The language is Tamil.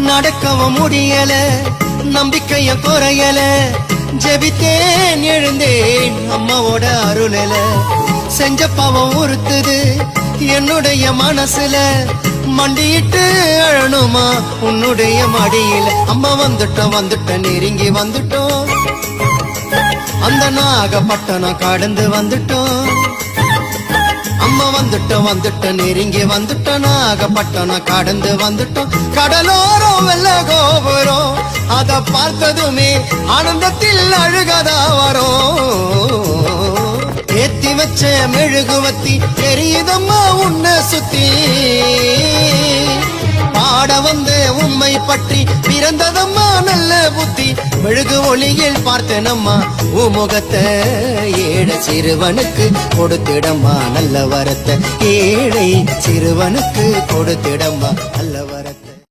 நடக்கவும் முடியல, நம்பிக்கைய குறையல, ஜெபித்தேன் எழுந்தேன் அம்மாவோட அருளல. செஞ்ச பாவம் உறுத்துது என்னுடைய மனசுல, மண்டியிட்டு அழணுமா உன்னுடைய மடியில. அம்மா வந்துட்டோம் நெருங்கி வந்துட்டோம், அந்த நாகப்பட்டினம் கடந்து வந்துட்டோம். அம்மா வந்துட்டோம் நெருங்கி வந்துட்டோம், நாகப்பட்டினம் கடந்து வந்துட்டோம். கடலோரம் வெள்ள கோபுரம் அத பார்த்ததுமே ஆனந்தத்தில் அழுகதா வரும். ஏத்தி வச்ச மெழுகுவத்தி எரியுதம்மா உன்னை சுத்தி, பாட வந்து உம்மை பற்றி பிறந்ததம்மா நல்ல புத்தி. மெழுகு ஒளியில் பார்த்தனம்மா உமுகத்தை, ஏழை சிறுவனுக்கு கொடுத்திடம்மா நல்ல வரத்தை, ஏழை சிறுவனுக்கு கொடுத்திடம்மா